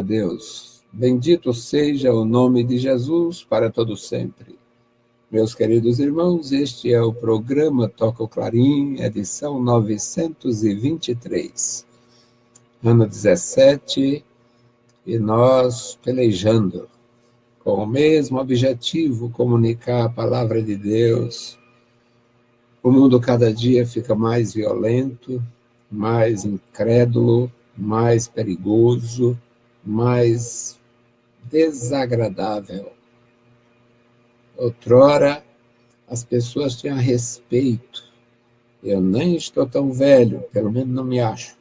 Deus, bendito seja o nome de Jesus para todo sempre. Meus queridos irmãos, este é o programa Toca o Clarim, edição 923, ano 17, e nós pelejando com o mesmo objetivo, comunicar a palavra de Deus. O mundo cada dia fica mais violento, mais incrédulo, mais perigoso, mais desagradável. Outrora, as pessoas tinham respeito. Eu nem estou tão velho, pelo menos não me acho.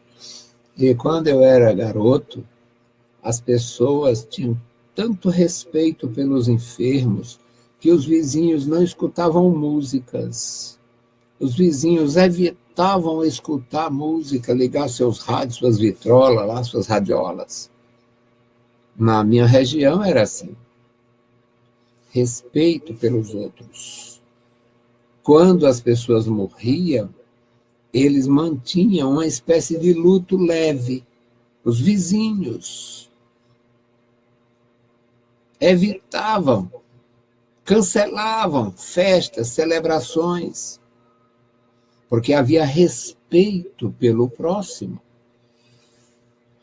E quando eu era garoto, as pessoas tinham tanto respeito pelos enfermos que os vizinhos não escutavam músicas. Os vizinhos evitavam escutar música, ligar seus rádios, suas vitrolas, lá, suas radiolas. Na minha região era assim. Respeito pelos outros. Quando as pessoas morriam, eles mantinham uma espécie de luto leve. Os vizinhos evitavam, cancelavam festas, celebrações, porque havia respeito pelo próximo.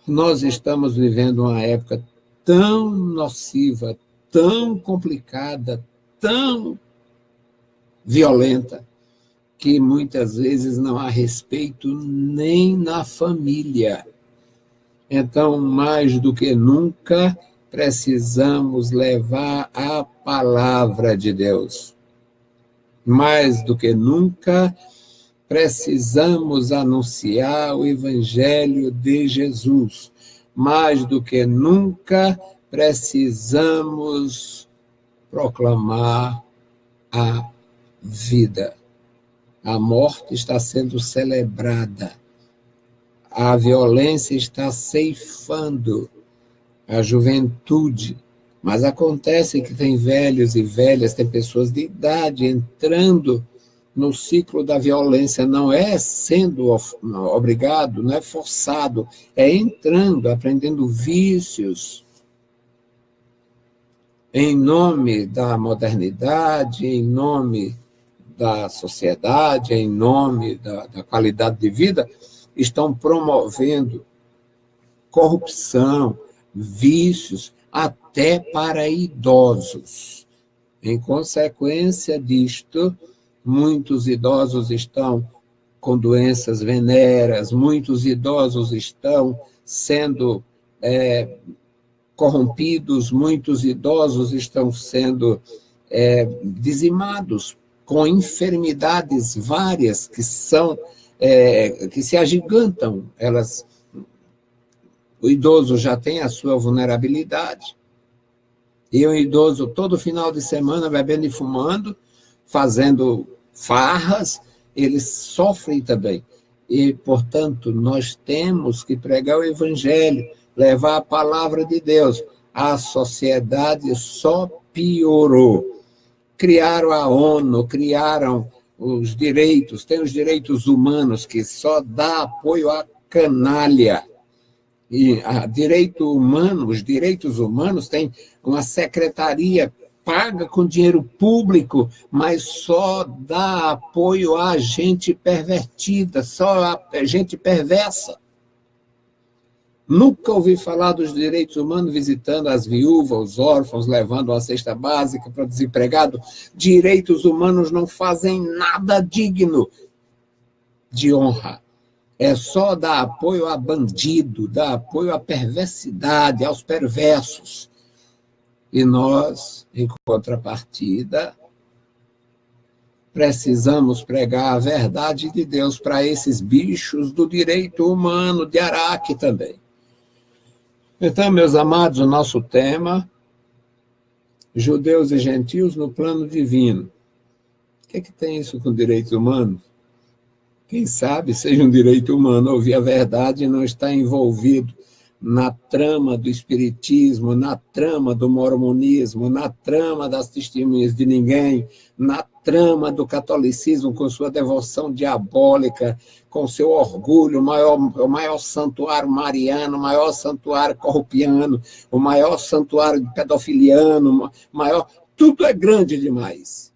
Nós estamos vivendo uma época tão nociva, tão complicada, tão violenta, que muitas vezes não há respeito nem na família. Então, mais do que nunca, precisamos levar a palavra de Deus. Mais do que nunca, precisamos anunciar o Evangelho de Jesus. Mais do que nunca, precisamos proclamar a vida. A morte está sendo celebrada. A violência está ceifando a juventude. Mas acontece que tem velhos e velhas, tem pessoas de idade entrando no ciclo da violência. Não é sendo obrigado, não é forçado, é entrando, aprendendo vícios, em nome da modernidade, em nome da sociedade, em nome da qualidade de vida, estão promovendo corrupção, vícios, até para idosos. Em consequência disto, muitos idosos estão com doenças venéreas, muitos idosos estão sendo corrompidos, muitos idosos estão sendo dizimados com enfermidades várias que se agigantam. O idoso já tem a sua vulnerabilidade, e o idoso todo final de semana bebendo e fumando, fazendo farras, eles sofrem também. E, portanto, nós temos que pregar o Evangelho, levar a palavra de Deus. A sociedade só piorou. Criaram a ONU, criaram os direitos, tem os direitos humanos, que só dá apoio à canalha. E os direitos humanos têm uma secretaria paga com dinheiro público, mas só dá apoio a gente pervertida, só a gente perversa. Nunca ouvi falar dos direitos humanos visitando as viúvas, os órfãos, levando uma cesta básica para o desempregado. Direitos humanos não fazem nada digno de honra. É só dar apoio a bandido, dar apoio à perversidade, aos perversos. E nós, em contrapartida, precisamos pregar a verdade de Deus para esses bichos do direito humano, de Araque também. Então, meus amados, o nosso tema, judeus e gentios no plano divino. O que tem isso com direitos humanos? Quem sabe seja um direito humano ouvir a verdade e não estar envolvido na trama do espiritismo, na trama do mormonismo, na trama das testemunhas de ninguém, na trama do catolicismo com sua devoção diabólica, com seu orgulho, o maior santuário mariano, o maior santuário corrupiano, o maior santuário pedofiliano, tudo é grande demais.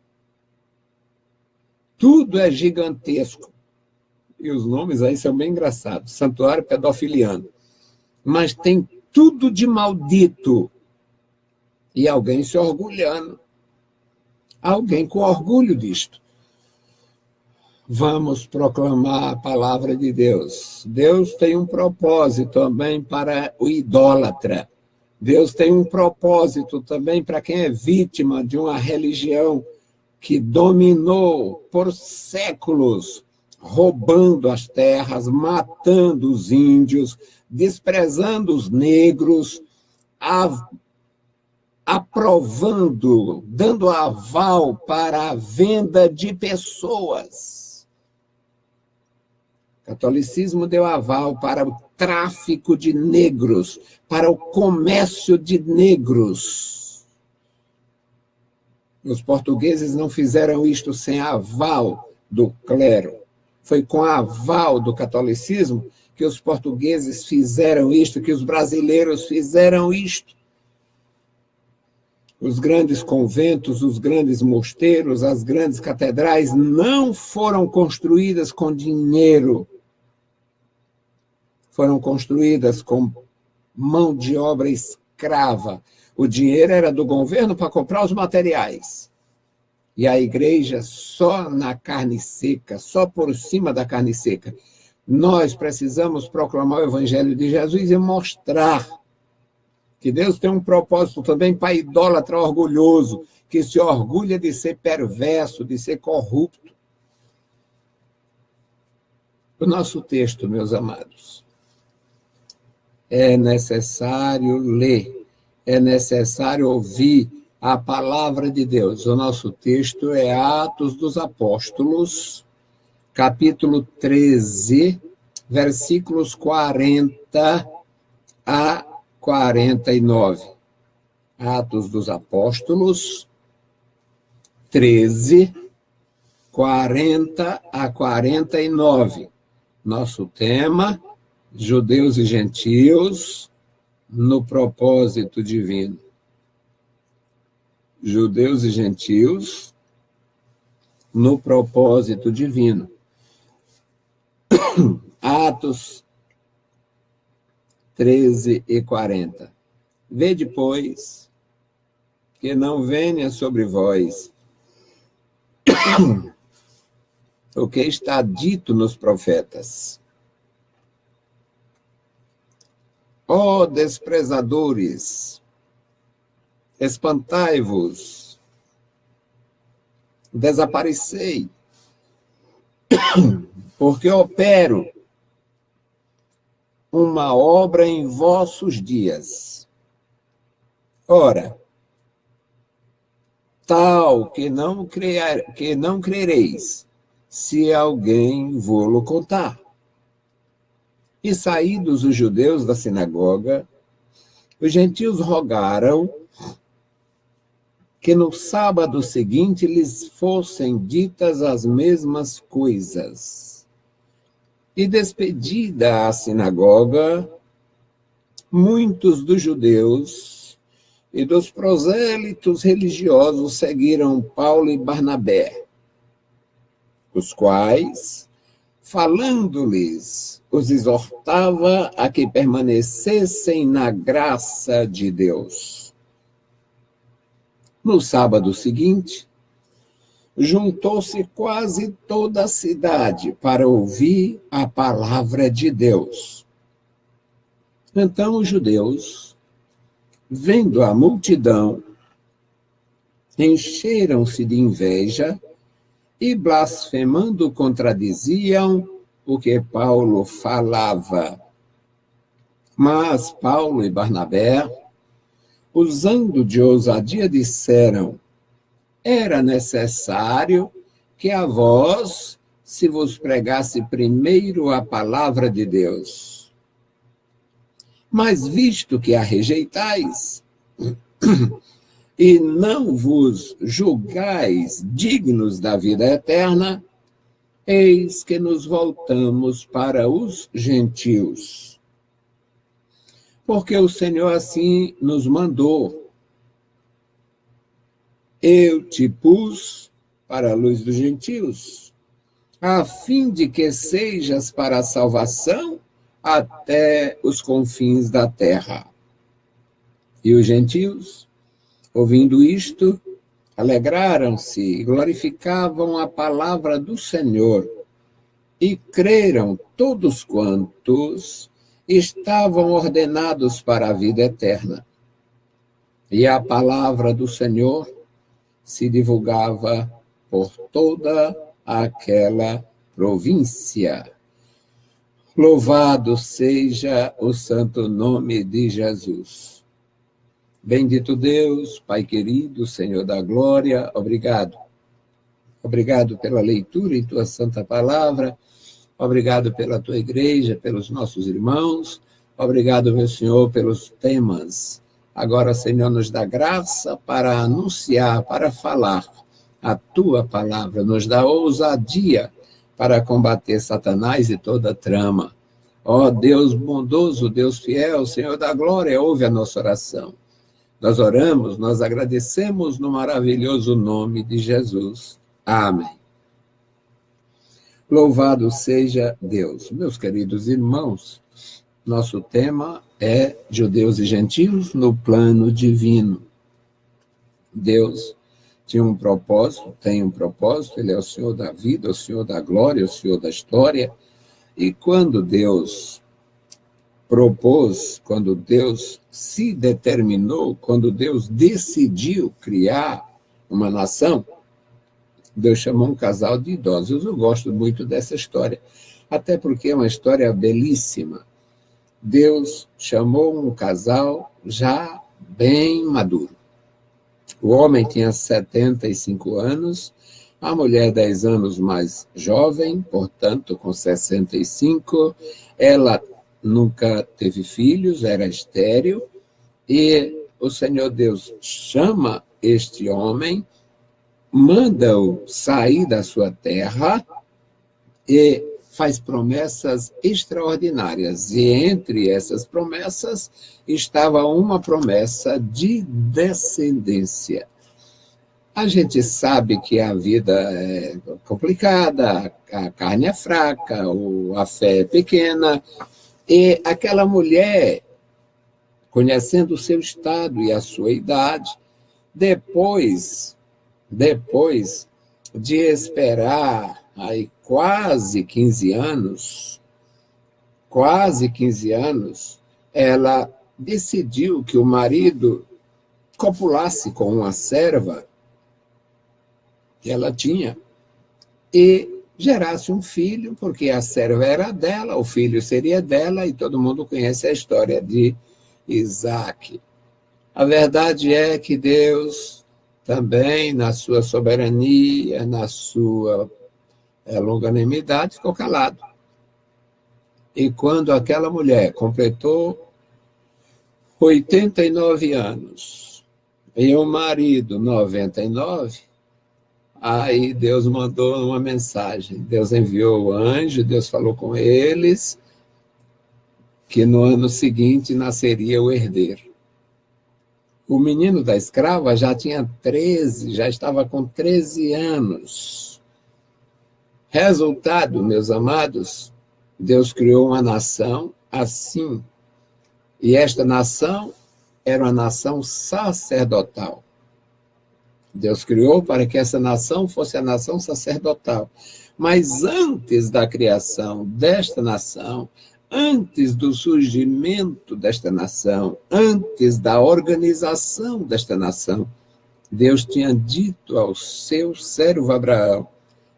Tudo é gigantesco. E os nomes aí são bem engraçados. Santuário pedofiliano. Mas tem tudo de maldito. E alguém se orgulhando. Alguém com orgulho disto. Vamos proclamar a palavra de Deus. Deus tem um propósito também para o idólatra. Deus tem um propósito também para quem é vítima de uma religião que dominou por séculos, roubando as terras, matando os índios, desprezando os negros, aprovando, dando aval para a venda de pessoas. O catolicismo deu aval para o tráfico de negros, para o comércio de negros. Os portugueses não fizeram isto sem aval do clero. Foi com aval do catolicismo que os portugueses fizeram isto, que os brasileiros fizeram isto. Os grandes conventos, os grandes mosteiros, as grandes catedrais não foram construídas com dinheiro. Foram construídas com mão de obra escrava. O dinheiro era do governo para comprar os materiais. E a igreja só na carne seca, só por cima da carne seca. Nós precisamos proclamar o evangelho de Jesus e mostrar que Deus tem um propósito também para idólatra orgulhoso, que se orgulha de ser perverso, de ser corrupto. O nosso texto, meus amados, é necessário ler, é necessário ouvir a palavra de Deus. O nosso texto é Atos dos Apóstolos, capítulo 13, versículos 40 a 49. Atos dos Apóstolos, 13, 40 a 49. Nosso tema, judeus e gentios no propósito divino. Judeus e gentios no propósito divino. Atos 13 e 40. Vede, pois, que não venha sobre vós o que está dito nos profetas. Ó desprezadores, espantai-vos, desaparecei, porque opero uma obra em vossos dias. Ora, tal que não crereis, se alguém vô-lo contar. E saídos os judeus da sinagoga, os gentios rogaram que no sábado seguinte lhes fossem ditas as mesmas coisas. E despedida a sinagoga, muitos dos judeus e dos prosélitos religiosos seguiram Paulo e Barnabé, os quais, falando-lhes, os exortava a que permanecessem na graça de Deus. No sábado seguinte, juntou-se quase toda a cidade para ouvir a palavra de Deus. Então os judeus, vendo a multidão, encheram-se de inveja e, blasfemando, contradiziam o que Paulo falava. Mas Paulo e Barnabé, usando de ousadia, disseram: era necessário que a vós se vos pregasse primeiro a palavra de Deus. Mas visto que a rejeitais, e não vos julgais dignos da vida eterna, eis que nos voltamos para os gentios. Porque o Senhor assim nos mandou. Eu te pus para a luz dos gentios, a fim de que sejas para a salvação até os confins da terra. E os gentios, ouvindo isto, alegraram-se e glorificavam a palavra do Senhor, e creram todos quantos estavam ordenados para a vida eterna. E a palavra do Senhor se divulgava por toda aquela província. Louvado seja o santo nome de Jesus. Bendito Deus, Pai querido, Senhor da glória, obrigado. Obrigado pela leitura em tua santa palavra, obrigado pela tua igreja, pelos nossos irmãos, obrigado, meu Senhor, pelos temas. Agora, Senhor, nos dá graça para anunciar, para falar a tua palavra, nos dá ousadia para combater Satanás e toda a trama. Ó Deus bondoso, Deus fiel, Senhor da glória, ouve a nossa oração. Nós oramos, nós agradecemos no maravilhoso nome de Jesus. Amém. Louvado seja Deus. Meus queridos irmãos, nosso tema é judeus e gentios no plano divino. Deus tinha um propósito, tem um propósito, ele é o Senhor da vida, o Senhor da glória, o Senhor da história. E quando Deus propôs, quando Deus se determinou, quando Deus decidiu criar uma nação, Deus chamou um casal de idosos. Eu gosto muito dessa história, até porque é uma história belíssima. Deus chamou um casal já bem maduro. O homem tinha 75 anos, a mulher 10 anos mais jovem, portanto, com 65, ela nunca teve filhos, era estéril, e o Senhor Deus chama este homem, manda-o sair da sua terra e faz promessas extraordinárias. E entre essas promessas estava uma promessa de descendência. A gente sabe que a vida é complicada, a carne é fraca, a fé é pequena, e aquela mulher, conhecendo o seu estado e a sua idade, depois de esperar aí quase 15 anos, ela decidiu que o marido copulasse com uma serva que ela tinha e gerasse um filho, porque a serva era dela, o filho seria dela, e todo mundo conhece a história de Isaac. A verdade é que Deus também, na sua soberania, na sua longanimidade, ficou calado. E quando aquela mulher completou 89 anos e o marido 99, aí Deus mandou uma mensagem. Deus enviou o anjo, Deus falou com eles que no ano seguinte nasceria o herdeiro. O menino da escrava já estava com 13 anos. Resultado, meus amados, Deus criou uma nação assim. E esta nação era uma nação sacerdotal. Deus criou para que essa nação fosse a nação sacerdotal. Mas antes da criação desta nação, antes do surgimento desta nação, antes da organização desta nação, Deus tinha dito ao seu servo Abraão: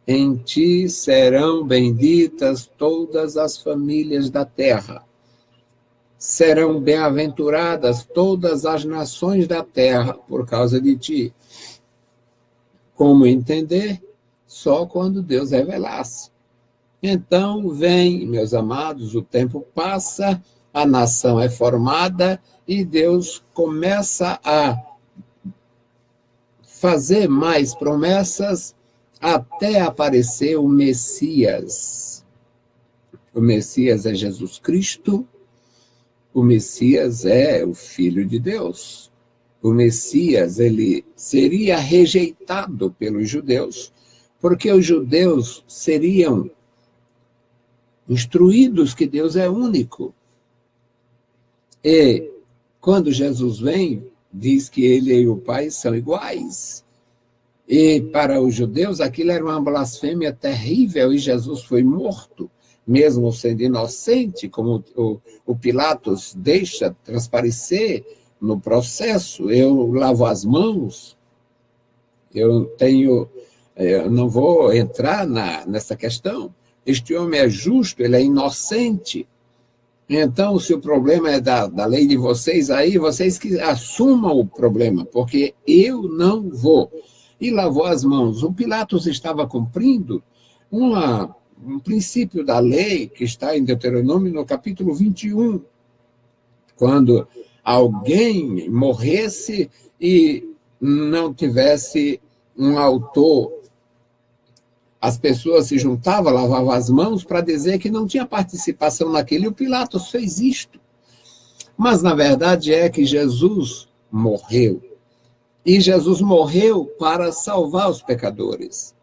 em ti serão benditas todas as famílias da terra. Serão bem-aventuradas todas as nações da terra por causa de ti. Como entender? Só quando Deus revelasse. Então, vem, meus amados, o tempo passa, a nação é formada e Deus começa a fazer mais promessas até aparecer o Messias. O Messias é Jesus Cristo, o Messias é o Filho de Deus. O Messias, ele seria rejeitado pelos judeus, porque os judeus seriam instruídos que Deus é único. E quando Jesus vem, diz que ele e o Pai são iguais. E para os judeus aquilo era uma blasfêmia terrível e Jesus foi morto, mesmo sendo inocente, como o Pilatos deixa transparecer no processo. Eu lavo as mãos, eu não vou entrar nessa questão. Este homem é justo, ele é inocente. Então, se o problema é da lei de vocês, aí vocês que assumam o problema, porque eu não vou. E lavou as mãos. O Pilatos estava cumprindo um princípio da lei que está em Deuteronômio, no capítulo 21, quando alguém morresse e não tivesse um autor, as pessoas se juntavam, lavavam as mãos para dizer que não tinha participação naquele, e o Pilatos fez isto. Mas, na verdade, é que Jesus morreu. E Jesus morreu para salvar os pecadores.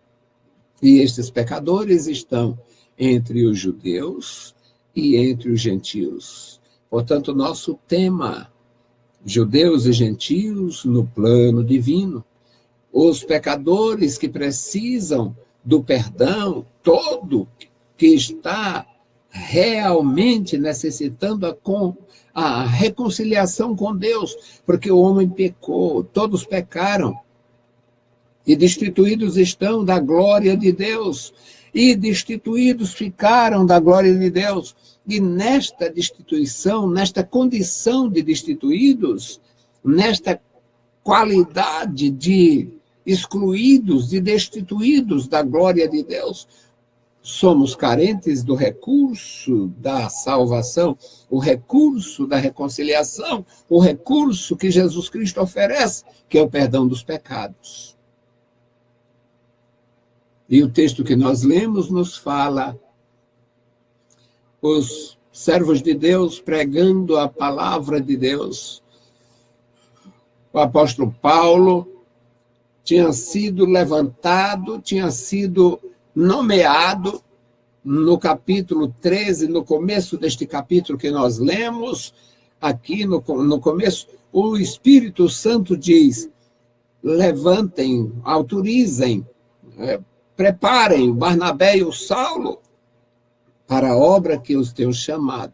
E estes pecadores estão entre os judeus e entre os gentios. Portanto, nosso tema, judeus e gentios no plano divino. Os pecadores que precisam do perdão todo, que está realmente necessitando a reconciliação com Deus, porque o homem pecou, todos pecaram, e destituídos estão da glória de Deus, e destituídos ficaram da glória de Deus. E nesta destituição, nesta condição de destituídos, nesta qualidade de excluídos, de destituídos da glória de Deus, somos carentes do recurso da salvação, o recurso da reconciliação, o recurso que Jesus Cristo oferece, que é o perdão dos pecados. E o texto que nós lemos nos fala, os servos de Deus pregando a palavra de Deus. O apóstolo Paulo tinha sido levantado, tinha sido nomeado no capítulo 13, no começo deste capítulo que nós lemos, aqui no começo, o Espírito Santo diz, levantem, autorizem, preparem o Barnabé e o Saulo para a obra que os tenho chamado.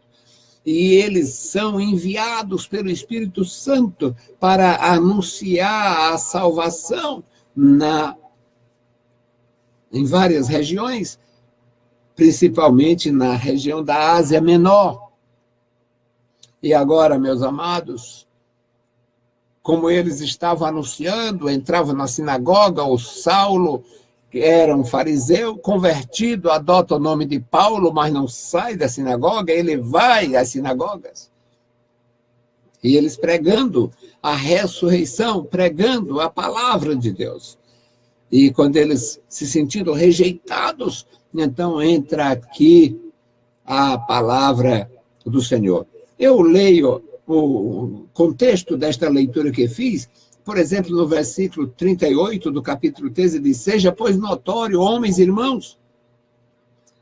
E eles são enviados pelo Espírito Santo para anunciar a salvação em várias regiões, principalmente na região da Ásia Menor. E agora, meus amados, como eles estavam anunciando, entravam na sinagoga, o Saulo, que era um fariseu, convertido, adota o nome de Paulo, mas não sai da sinagoga, ele vai às sinagogas. E eles pregando a ressurreição, pregando a palavra de Deus. E quando eles se sentindo rejeitados, então entra aqui a palavra do Senhor. Eu leio o contexto desta leitura que fiz, por exemplo, no versículo 38 do capítulo 13, diz, seja, pois, notório, homens e irmãos,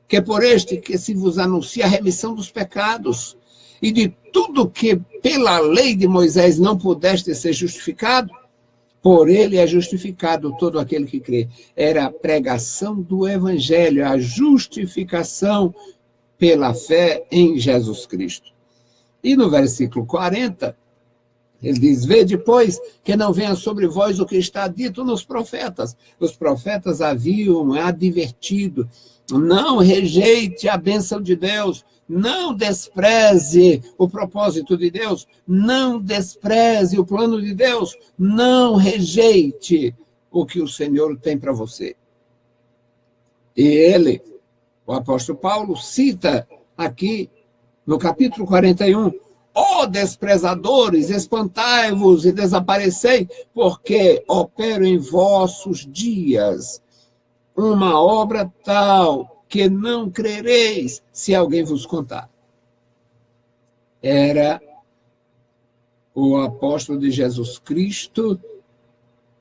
que por este que se vos anuncia a remissão dos pecados, e de tudo que pela lei de Moisés não pudeste ser justificado, por ele é justificado todo aquele que crê. Era a pregação do evangelho, a justificação pela fé em Jesus Cristo. E no versículo 40, ele diz, vede, pois, que não venha sobre vós o que está dito nos profetas. Os profetas haviam advertido, não rejeite a bênção de Deus, não despreze o propósito de Deus, não despreze o plano de Deus, não rejeite o que o Senhor tem para você. E ele, o apóstolo Paulo, cita aqui No capítulo 41, ó desprezadores, espantai-vos e desaparecei, porque opero em vossos dias uma obra tal que não crereis se alguém vos contar. Era o apóstolo de Jesus Cristo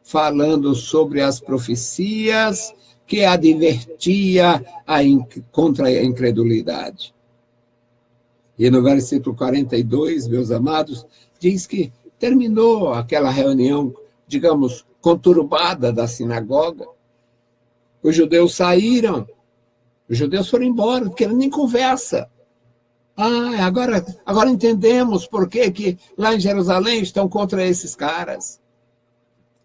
falando sobre as profecias que advertia contra a incredulidade. E no versículo 42, meus amados, diz que terminou aquela reunião, digamos, conturbada da sinagoga. Os judeus saíram, os judeus foram embora, porque nem conversa. Agora entendemos por que lá em Jerusalém estão contra esses caras.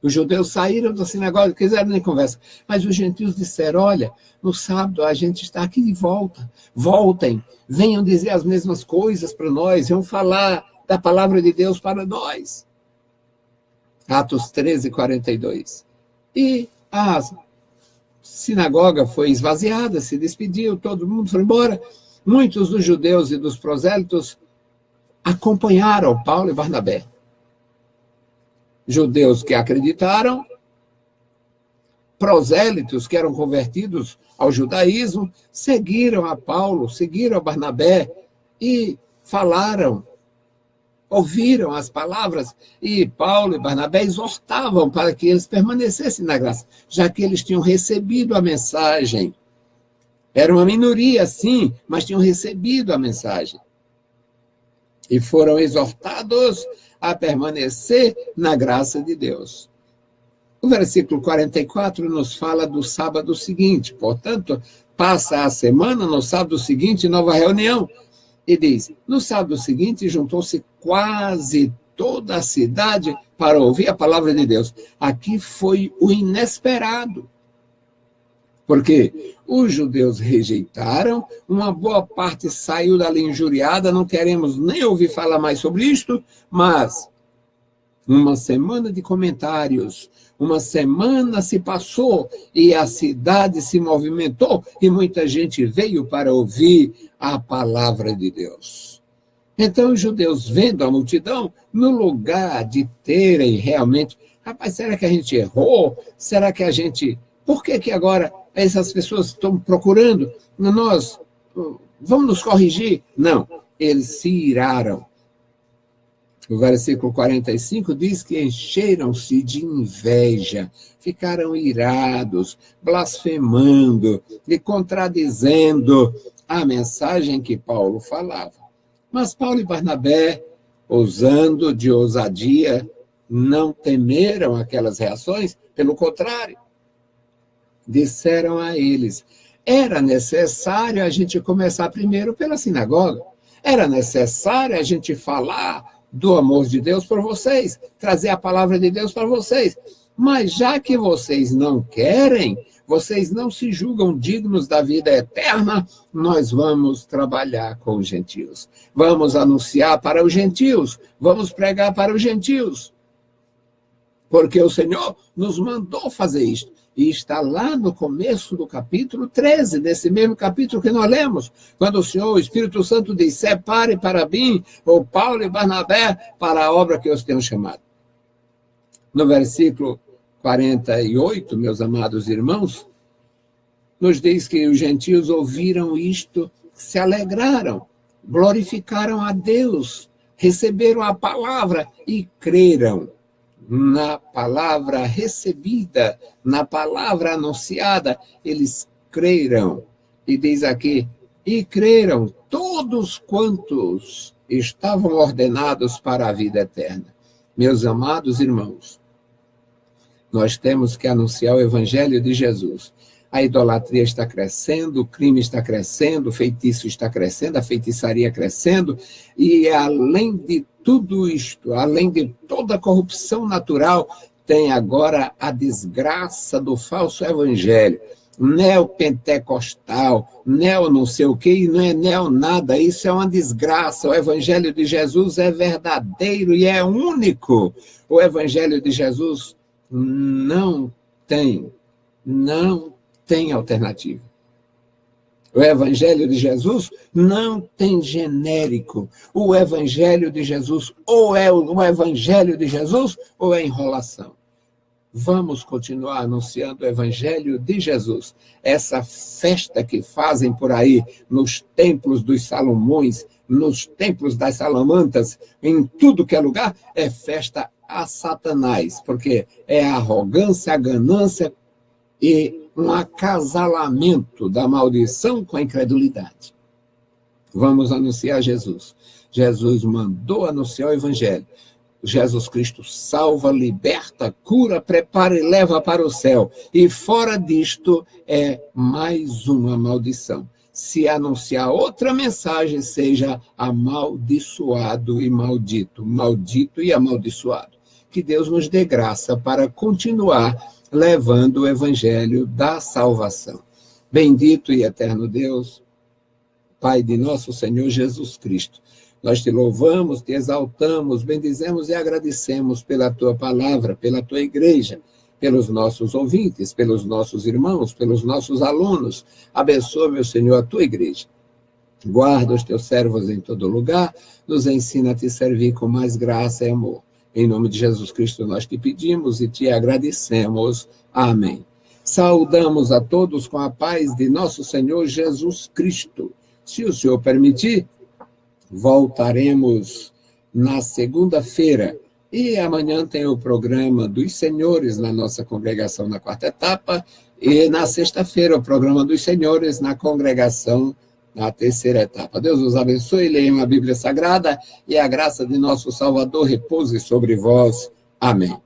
Os judeus saíram da sinagoga, não quiseram nem conversa. Mas os gentios disseram, olha, no sábado a gente está aqui de volta. Voltem, venham dizer as mesmas coisas para nós, venham falar da palavra de Deus para nós. Atos 13, 42. E a sinagoga foi esvaziada, se despediu, todo mundo foi embora. Muitos dos judeus e dos prosélitos acompanharam Paulo e Barnabé. Judeus que acreditaram, prosélitos que eram convertidos ao judaísmo, seguiram a Paulo, seguiram a Barnabé e falaram, ouviram as palavras, e Paulo e Barnabé exortavam para que eles permanecessem na graça, já que eles tinham recebido a mensagem. Era uma minoria, sim, mas tinham recebido a mensagem. E foram exortados a permanecer na graça de Deus. O versículo 44 nos fala do sábado seguinte. Portanto, passa a semana, no sábado seguinte, nova reunião. E diz, no sábado seguinte, juntou-se quase toda a cidade para ouvir a palavra de Deus. Aqui foi o inesperado. Porque os judeus rejeitaram, uma boa parte saiu dali injuriada, não queremos nem ouvir falar mais sobre isto, mas uma semana de comentários, uma semana se passou e a cidade se movimentou e muita gente veio para ouvir a palavra de Deus. Então os judeus, vendo a multidão, no lugar de terem realmente, rapaz, será que a gente errou? Será que a gente... Por que agora essas pessoas estão procurando? Nós vamos nos corrigir? Não, eles se iraram. O versículo 45 diz que encheram-se de inveja, ficaram irados, blasfemando e contradizendo a mensagem que Paulo falava. Mas Paulo e Barnabé, usando de ousadia, não temeram aquelas reações, pelo contrário, disseram a eles, era necessário a gente começar primeiro pela sinagoga, era necessário a gente falar do amor de Deus para vocês, trazer a palavra de Deus para vocês, mas já que vocês não querem, vocês não se julgam dignos da vida eterna, nós vamos trabalhar com os gentios, vamos anunciar para os gentios, vamos pregar para os gentios, porque o Senhor nos mandou fazer isto. E está lá no começo do capítulo 13, desse mesmo capítulo que nós lemos, quando o Senhor, o Espírito Santo diz, separe para mim, ou Paulo e Barnabé, para a obra que eu os tenho chamado. No versículo 48, meus amados irmãos, nos diz que os gentios ouviram isto, se alegraram, glorificaram a Deus, receberam a palavra e creram na palavra recebida, na palavra anunciada, eles creram. E diz aqui, e creram todos quantos estavam ordenados para a vida eterna. Meus amados irmãos, nós temos que anunciar o evangelho de Jesus. A idolatria está crescendo, o crime está crescendo, o feitiço está crescendo, a feitiçaria crescendo, e além de tudo isto, além de toda a corrupção natural, tem agora a desgraça do falso evangelho, neopentecostal, neo não sei o que, e não é neo nada, isso é uma desgraça. O evangelho de Jesus é verdadeiro e é único. O evangelho de Jesus não tem alternativa. O Evangelho de Jesus não tem genérico. O Evangelho de Jesus ou é o Evangelho de Jesus ou é enrolação. Vamos continuar anunciando o Evangelho de Jesus. Essa festa que fazem por aí nos templos dos Salomões, nos templos das Salamantas, em tudo que é lugar, é festa a Satanás, porque é a arrogância, a ganância e um acasalamento da maldição com a incredulidade. Vamos anunciar Jesus. Jesus mandou anunciar o Evangelho. Jesus Cristo salva, liberta, cura, prepara e leva para o céu. E fora disto é mais uma maldição. Se anunciar outra mensagem, seja amaldiçoado e maldito, maldito e amaldiçoado. Que Deus nos dê graça para continuar levando o evangelho da salvação. Bendito e eterno Deus, Pai de nosso Senhor Jesus Cristo, nós te louvamos, te exaltamos, bendizemos e agradecemos pela tua palavra, pela tua igreja, pelos nossos ouvintes, pelos nossos irmãos, pelos nossos alunos. Abençoa, meu Senhor, a tua igreja. Guarda os teus servos em todo lugar, nos ensina a te servir com mais graça e amor. Em nome de Jesus Cristo nós te pedimos e te agradecemos. Amém. Saudamos a todos com a paz de nosso Senhor Jesus Cristo. Se o Senhor permitir, voltaremos na segunda-feira. E amanhã tem o programa dos senhores na nossa congregação na quarta etapa. E na sexta-feira o programa dos senhores na congregação na terceira etapa. Deus os abençoe, leiam a Bíblia Sagrada e a graça de nosso Salvador repouse sobre vós. Amém.